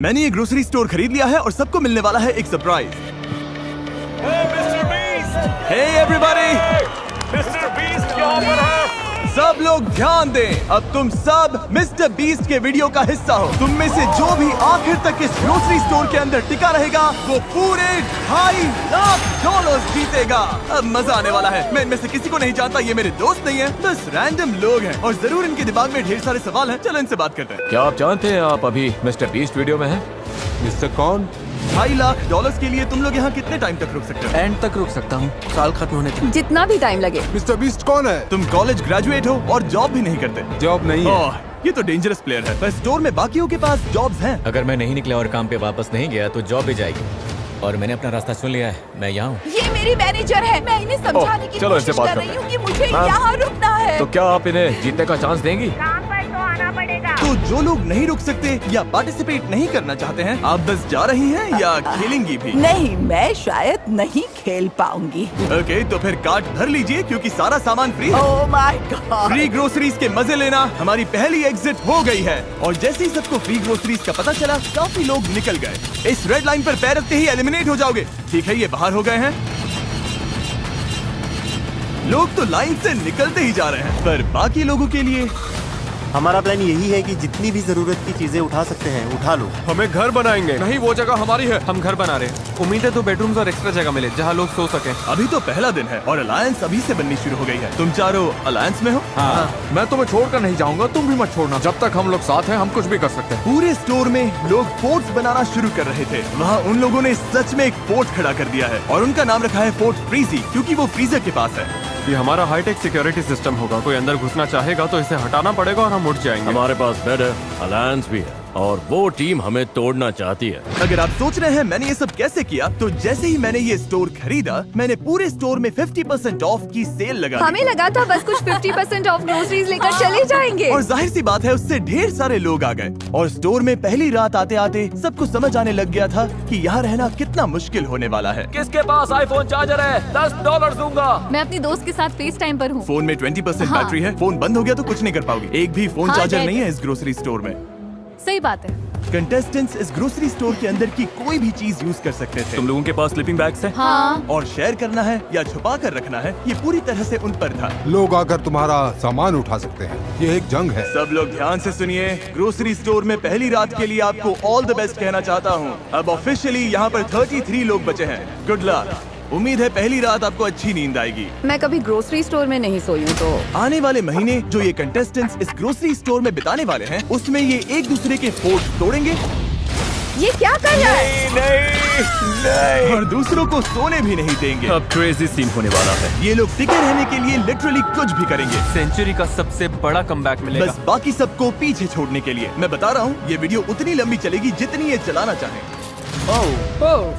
मैंने ये grocery store खरीद लिया है और सबको मिलने वाला है एक surprise. Hey everybody, mister Beast यहाँ पर है। सब लोग ध्यान दें, अब तुम सब मिस्टर बीस्ट के वीडियो का हिस्सा हो। तुम में से जो भी आखिर तक इस ग्रोसरी स्टोर के अंदर टिका रहेगा वो पूरे $2.5 जीतेगा। अब मजा आने वाला है। मैं इनमें से किसी को नहीं जानता, ये मेरे दोस्त नहीं है, बस रैंडम लोग हैं और जरूर इनके दिमाग में ढेर सारे सवाल हैं। चलो इनसे बात करते हैं। क्या आप जानते हैं आप अभी मिस्टर बीस्ट वीडियो में हैं? मिस्टर कौन? $2.5 के लिए तुम लोग यहाँ कितने टाइम तक रुक सकते हो? एंड तक रुक सकता हूँ, साल खत्म होने तक। जितना भी टाइम लगे। मिस्टर बीस्ट कौन है? तुम कॉलेज ग्रेजुएट हो और जॉब भी नहीं करते। जॉब नहीं है। ओह, ये तो डेंजरस प्लेयर है। पर स्टोर में बाकियों के पास जॉब्स हैं। अगर मैं नहीं निकला और काम पे वापस नहीं गया तो जॉब भी जाएगी। और मैंने अपना रास्ता चुन लिया है, मैं यहाँ हूँ। ये मेरी मैनेजर है, मैं इन्हें समझाने की चलो इनसे कोशिश बात कर करते रही हैं। हूँ कि मुझे हाँ। यहाँ रुकना है। तो क्या आप इन्हें जीतने का चांस देंगी? काम पर तो आना पड़ेगा। तो जो लोग नहीं रुक सकते या पार्टिसिपेट नहीं करना चाहते हैं, आप बस जा रही हैं या खेलेंगी भी? नहीं, मैं शायद नहीं खेल पाऊंगी। ओके, तो फिर कार्ट भर लीजिए क्योंकि सारा सामान फ्री है। Oh my God. Free groceries के मजे लेना हमारी पहली एग्जिट हो गई है और जैसे ही सबको फ्री ग्रोसरीज का पता चला, काफी लोग निकल गए। इस रेड लाइन पर पैर रखते ही एलिमिनेट हो जाओगे। ठीक है, ये बाहर हो गए हैं। लोग तो लाइन से निकलते ही जा रहे हैं, पर बाकी लोगों के लिए हमारा प्लान यही है कि जितनी भी जरूरत की चीजें उठा सकते हैं उठा लो। हमें घर बनाएंगे। नहीं, वो जगह हमारी है, हम घर बना रहे हैं। उम्मीद है 2 बेडरूम्स और एक्स्ट्रा जगह मिले जहाँ लोग सो सके। अभी तो पहला दिन है और अलायंस अभी से बननी शुरू हो गई है। तुम चारों अलायंस में हो? हाँ। मैं तुम्हें छोड़कर नहीं जाऊंगा, तुम भी मत छोड़ना। जब तक हम लोग साथ हैं हम कुछ भी कर सकते हैं। पूरे स्टोर में लोग फोर्ट्स बनाना शुरू कर रहे थे। वहाँ उन लोगों ने सच में एक फोर्ट खड़ा कर दिया है और उनका नाम रखा है फोर्ट फ्रीजी, क्योंकि वो फ्रीजर के पास है। ये हमारा हाईटेक सिक्योरिटी सिस्टम होगा। कोई अंदर घुसना चाहेगा तो इसे हटाना पड़ेगा और हम उठ जाएंगे। हमारे पास बेड है, अलायंस भी है और वो टीम हमें तोड़ना चाहती है। अगर आप सोच रहे हैं मैंने ये सब कैसे किया, तो जैसे ही मैंने ये स्टोर खरीदा, मैंने पूरे स्टोर में 50% ऑफ की सेल लगा दी। हमें लगा था बस कुछ 50% ऑफ ग्रोसरीज लेकर चले जाएंगे। और जाहिर सी बात है उससे ढेर सारे लोग आ गए और स्टोर में पहली रात आते आते सबको समझ आने लग गया था कि यहाँ रहना कितना मुश्किल होने वाला है। किसके पास आईफोन चार्जर है? $10 दूंगा। मैं अपनी दोस्त के साथ फेस टाइम पर हूँ। फोन में 20% हाँ। बैटरी है। फोन बंद हो गया तो कुछ नहीं कर पाओगे। एक भी फोन हाँ, चार्जर डैड। नहीं है इस ग्रोसरी स्टोर में। सही बात है। कंटेस्टेंट्स इस ग्रोसरी स्टोर के अंदर की कोई भी चीज यूज कर सकते थे। तुम लोगों के पास स्लीपिंग बैग्स हैं? हाँ। और शेयर करना है या छुपा कर रखना है, ये पूरी तरह से उन पर था। लोग आकर तुम्हारा सामान उठा सकते हैं। ये एक जंग है। सब लोग ध्यान से सुनिए। ग्रोसरी स्टोर में पहली रात के लिए आपको ऑल द बेस्ट कहना चाहता हूँ। अब ऑफिशियली यहाँ पर 33 लोग बचे हैं। Good luck. उम्मीद है पहली रात आपको अच्छी नींद आएगी। मैं कभी ग्रोसरी स्टोर में नहीं सोई हूँ तो आने वाले महीने जो ये कंटेस्टेंट्स इस ग्रोसरी स्टोर में बिताने वाले हैं, उसमें ये एक दूसरे के फोर्ट तोड़ेंगे ये क्या कर रहा है? नहीं। और दूसरों को सोने भी नहीं देंगे। अब क्रेजी सीन होने वाला है। ये लोग टिके रहने के लिए लिटरली कुछ भी करेंगे, सेंचुरी का सबसे बड़ा कमबैक मिलेगा। बस बाकी सबको पीछे छोड़ने के लिए। मैं बता रहा हूँ, ये वीडियो उतनी लंबी चलेगी जितनी ये चलाना चाहे।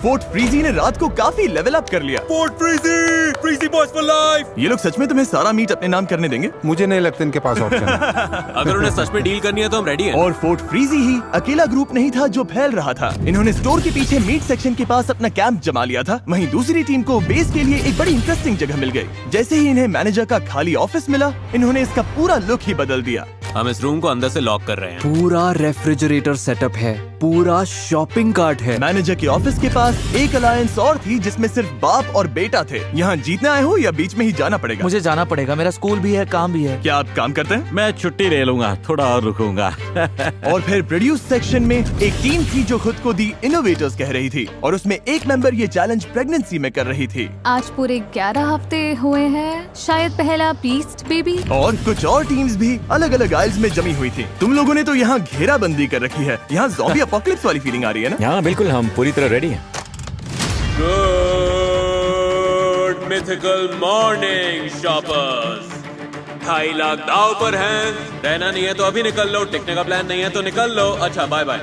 फोर्ट फ्रीजी ने रात को काफी लेवल अप कर लिया। Fort frizzy, frizzy boys for life. ये लोग सच में तुम्हें सारा मीट अपने नाम करने देंगे? मुझे नहीं लगता इनके पास ऑप्शन है। अगर उन्हें सच में डील करनी है तो हम रेडी हैं। और फोर्ट फ्रीजी ही अकेला ग्रुप नहीं था जो फैल रहा था। इन्होंने स्टोर के पीछे मीट सेक्शन के पास अपना कैंप जमा लिया था। वहीं दूसरी टीम को बेस के लिए एक बड़ी इंटरेस्टिंग जगह मिल गई। जैसे ही इन्हें मैनेजर का खाली ऑफिस मिला, इन्होंने इसका पूरा लुक ही बदल दिया। हम इस रूम को अंदर से लॉक कर रहे हैं। पूरा रेफ्रिजरेटर सेटअप है, पूरा शॉपिंग कार्ट है। मैनेजर के ऑफिस के पास एक अलायंस और थी जिसमें सिर्फ बाप और बेटा थे। यहाँ जीतने आए हो या बीच में ही जाना पड़ेगा? मुझे जाना पड़ेगा, मेरा स्कूल भी है, काम भी है। क्या आप काम करते हैं? मैं छुट्टी ले लूंगा, थोड़ा और रुकूंगा। और फिर प्रोड्यूस सेक्शन में एक टीम थी जो खुद को दी इनोवेटर्स कह रही थी और उसमें एक मेंबर ये चैलेंज प्रेगनेंसी में कर रही थी। आज पूरे 11 हफ्ते हुए हैं, शायद पहला बीस्ट बेबी। और कुछ और टीम्स भी अलग अलग आइल्स में जमी हुई थी। तुम लोगों ने तो यहाँ घेराबंदी कर रखी है। यहाँ ज़ॉम्बी अपोकलिप्स वाली फीलिंग आ रही है ना? हाँ बिल्कुल, हम पूरी तरह रेडी हैं। Good mythical morning shoppers. 2.5 lakh दाव पर हैं। रहना नहीं है तो अभी निकल लो, टिकने का प्लान नहीं है तो निकल लो। अच्छा बाय बाय।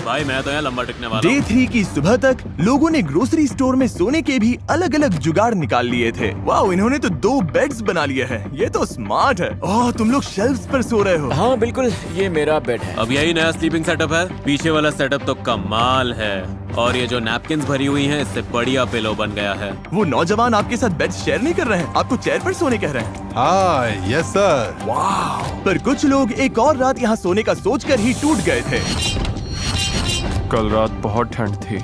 भाई मैं तो यहाँ लंबा टिकने वाला डे 3 की सुबह तक लोगों ने ग्रोसरी स्टोर में सोने के भी अलग अलग जुगाड़ निकाल लिए थे। वाओ, इन्होंने तो 2 बेड्स बना लिए हैं। ये तो स्मार्ट है। ओह, तुम लोग शेल्फ्स पर सो रहे हो। हाँ बिल्कुल, ये मेरा बेड है। अब यही नया स्लीपिंग सेटअप है। पीछे वाला सेटअप तो कमाल है। और ये जो नैपकिन्स भरी हुई हैं, इससे बढ़िया पिलो बन गया है। वो नौजवान आपके साथ बेड शेयर नहीं कर रहे हैं, आपको चेयर पर सोने कह रहे हैं। हाँ, यस सर। वाह, पर कुछ लोग एक और रात यहाँ सोने का सोचकर ही टूट गए थे। कल रात बहुत ठंड थी।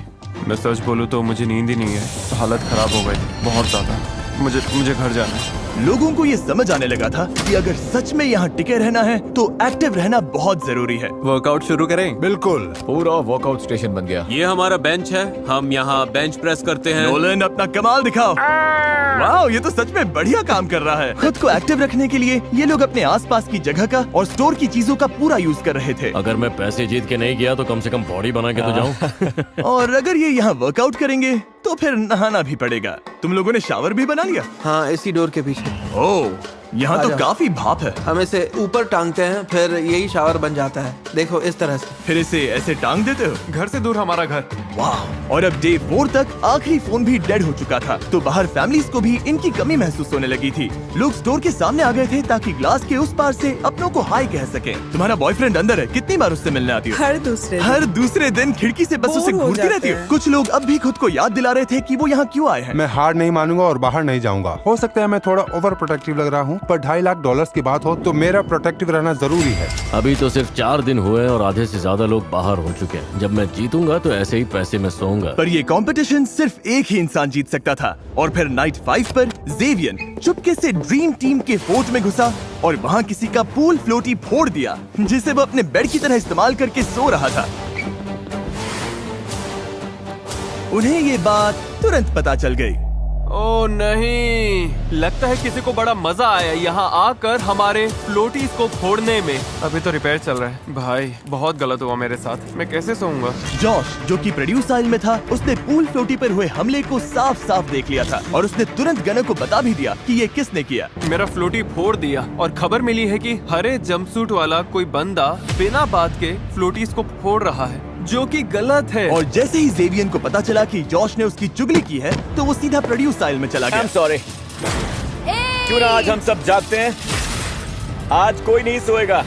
मैं सच बोलूं तो मुझे नींद ही नहीं है। हालत खराब हो गई थी बहुत ज्यादा। मुझे घर जाना है। लोगों को ये समझ आने लगा था कि अगर सच में यहाँ टिके रहना है तो एक्टिव रहना बहुत जरूरी है। वर्कआउट शुरू करें? बिल्कुल। पूरा वर्कआउट स्टेशन बन गया। ये हमारा बेंच है, हम यहाँ बेंच प्रेस करते हैं। नोलन अपना कमाल दिखाओ। वाह, ये तो सच में बढ़िया काम कर रहा है। खुद को एक्टिव रखने के लिए ये लोग अपने आसपास की जगह का और स्टोर की चीजों का पूरा यूज कर रहे थे। अगर मैं पैसे जीत के नहीं गया तो कम से कम बॉडी बना के तो जाऊं। और अगर ये यहाँ वर्कआउट करेंगे तो फिर नहाना भी पड़ेगा। तुम लोगों ने शावर भी बना लिया? हाँ, इसी डोर के पीछे। ओह, यहाँ तो काफी भाप है। हम इसे ऊपर टांगते हैं, फिर यही शावर बन जाता है। देखो इस तरह से। फिर इसे ऐसे टांग देते हो? घर से दूर हमारा घर। वाह। और अब डे 4 तक आखिरी फोन भी डेड हो चुका था, तो बाहर फैमिलीज को भी इनकी कमी महसूस होने लगी थी। लोग स्टोर के सामने आ गए थे ताकि ग्लास के उस पार से अपनों को हाय कह सके। तुम्हारा बॉयफ्रेंड अंदर है, कितनी बार उससे मिलने आती हो? हर दूसरे दिन खिड़की से बस उसे घूरती रहती हो। कुछ लोग अब भी खुद को याद दिला रहे थे कि वो यहाँ क्यों आए हैं। मैं हार नहीं मानूंगा और बाहर नहीं जाऊंगा। हो सकता है मैं थोड़ा ओवर प्रोटेक्टिव लग रहा हूँ, पर $2.5 लाख की बात हो तो मेरा प्रोटेक्टिव रहना जरूरी है। अभी तो सिर्फ 4 दिन हुए और आधे से ज्यादा लोग बाहर हो चुके हैं। जब मैं जीतूंगा तो ऐसे ही पैसे में सोऊंगा। पर ये कंपटीशन सिर्फ एक ही इंसान जीत सकता था। और फिर नाइट 5 पर जेवियन चुपके से ड्रीम टीम के फोर्ट में घुसा और वहाँ किसी का पूल फ्लोटी फोड़ दिया, जिसे वो अपने बेड की तरह इस्तेमाल करके सो रहा था। उन्हें ये बात तुरंत पता चल गई। ओ नहीं, लगता है किसी को बड़ा मजा आया यहाँ आकर हमारे फ्लोटीज को फोड़ने में। अभी तो रिपेयर चल रहा है। भाई बहुत गलत हुआ मेरे साथ। मैं कैसे सोऊंगा? जॉश, जो कि प्रोड्यूस आइल में था, उसने पूल फ्लोटी पर हुए हमले को साफ साफ देख लिया था और उसने तुरंत गनर को बता भी दिया कि ये किसने किया। मेरा फ्लोटी फोड़ दिया और खबर मिली है कि हरे जंपसूट वाला कोई बंदा बिना बात के फ्लोटीज को फोड़ रहा है, जो कि गलत है। और जैसे ही जेवियन को पता चला कि जॉश ने उसकी चुगली की है, तो वो सीधा प्रोड्यूस आइल में चला गया। I'm sorry। क्यों ना आज हम सब जागते हैं? आज कोई नहीं सोएगा।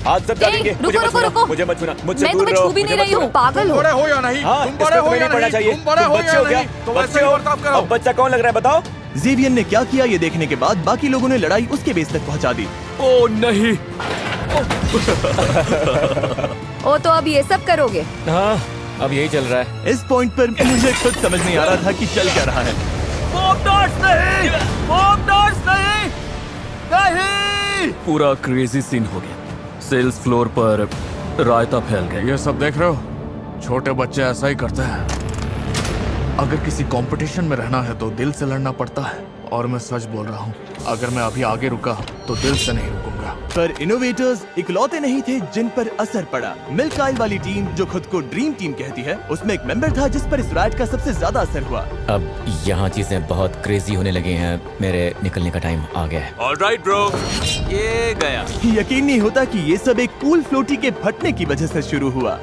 आज सब जागेंगे। रुको। मुझे मत छूना। मुझसे मैं दूर तुम्हें रहो। छू भी नहीं मुझे रही मत हूँ। पागल हो? बड़े हो या नहीं? हाँ, तुम बड़े हो या पढ़ना नहीं? चाहिए। तुम बड़े हो बच्चे या हो क्या? नहीं? तो बच्चे वैसे हो? बर्ताव करो। अब बच्चा कौन लग रहा है बताओ? जेवियन ने क्या किया ये देखने के बाद बाकी लोगों ने लड़ाई उसके बेस तक पहुंचा दी। ओ नहीं। ओ, तो अब ये सब करोगे? हाँ, अब यही चल रहा है। इस पॉइंट पर मुझे खुद समझ नहीं आ रहा था कि चल क्या रहा है। पूरा क्रेजी सीन हो गया। सेल्स फ्लोर पर रायता फैल गया। ये सब देख रहे हो? छोटे बच्चे ऐसा ही करते हैं। अगर किसी कंपटीशन में रहना है तो दिल से लड़ना पड़ता है, और मैं सच बोल रहा हूँ, अगर मैं अभी आगे रुका तो दिल से नहीं रुकूंगा। पर इनोवेटर्स इकलौते नहीं थे जिन पर असर पड़ा। मिल्क आइल वाली टीम, जो खुद को ड्रीम टीम कहती है, उसमें एक मेंबर था जिस पर इस राइट का सबसे ज्यादा असर हुआ। अब यहाँ चीजें बहुत क्रेजी होने लगी हैं। मेरे निकलने का टाइम आ गया है। ऑलराइट ब्रो, ये गया। यकीन नहीं होता कि ये सब एक पूल फ्लोटी के फटने की वजह से शुरू हुआ।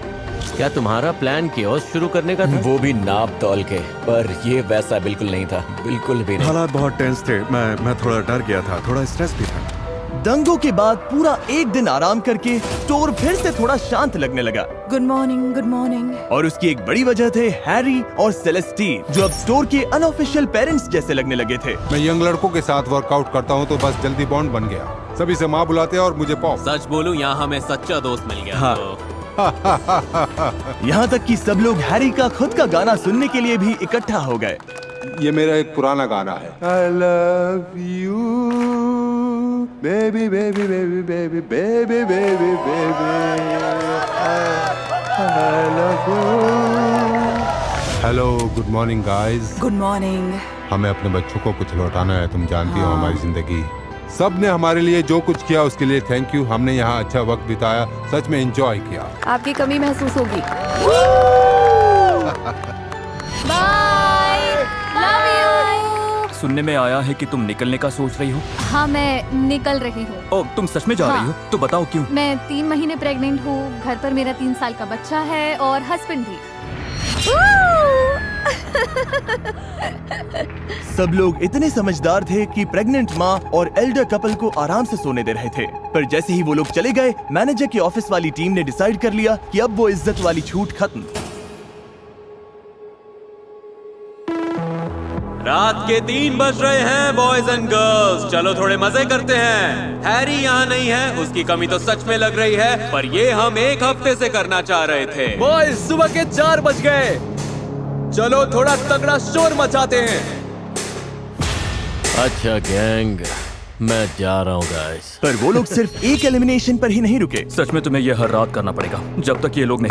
क्या तुम्हारा प्लान कियोस्क शुरू करने का था? वो भी नाप तौल के, पर ये वैसा बिल्कुल नहीं था। बिल्कुल भी नहीं। हालात बहुत टेंस थे। मैं थोड़ा डर गया था, थोड़ा स्ट्रेस भी था। दंगों के बाद पूरा एक दिन आराम करके स्टोर फिर से थोड़ा शांत लगने लगा। Good morning, good morning. और उसकी एक बड़ी वजह थे हैरी और सेलेस्टीन, जो अब स्टोर के अनऑफिशियल पेरेंट्स जैसे लगने लगे थे। मैं यंग लड़कों के साथ वर्कआउट करता हूँ तो बस जल्दी बॉन्ड बन गया। सभी से माँ बुलाते हैं और मुझे पॉप। सच बोलूं, यहाँ हमें सच्चा दोस्त मिल गया। हाँ। तो यहाँ तक कि सब लोग हैरी का खुद का गाना सुनने के लिए भी इकट्ठा हो गए। ये मेरा एक पुराना गाना है। I love you, baby, baby, baby, baby, baby, baby, baby. I love you. Hello, good morning, guys. Good morning. हमें अपने बच्चों को कुछ लौटाना है। तुम जानती हो हमारी जिंदगी। सब ने हमारे लिए जो कुछ किया उसके लिए थैंक यू। हमने यहाँ अच्छा वक्त बिताया, सच में एंजॉय किया। आपकी कमी महसूस होगी। Bye, love you. सुनने में आया है कि तुम निकलने का सोच रही हो। हाँ, मैं निकल रही हूँ। ओ, तुम सच में जा हाँ। रही हो? तो बताओ क्यों? मैं 3 महीने प्रेग्नेंट हूँ। घर पर मेरा 3 साल का बच्चा है और हस्बैंड भी। सब लोग इतने समझदार थे कि प्रेग्नेंट माँ और एल्डर कपल को आराम से सोने दे रहे थे। पर जैसे ही वो लोग चले गए, मैनेजर की ऑफिस वाली टीम ने डिसाइड कर लिया कि अब वो इज्जत वाली छूट खत्म। रात के 3 बज रहे हैं बॉयज एंड गर्ल्स, चलो थोड़े मजे करते हैं। हैरी यहाँ नहीं है, उसकी कमी तो सच में लग रही है, पर ये हम 1 हफ्ते से करना चाह रहे थे। बॉयज सुबह के 4 बज गए, चलो थोड़ा तगड़ा शोर मचाते हैं। अच्छा गैंग, मैं जा रहा हूँ गाइस। पर वो लोग सिर्फ एक एलिमिनेशन पर ही नहीं रुके। सच में तुम्हें यह हर रात करना पड़ेगा जब तक ये लोग नहीं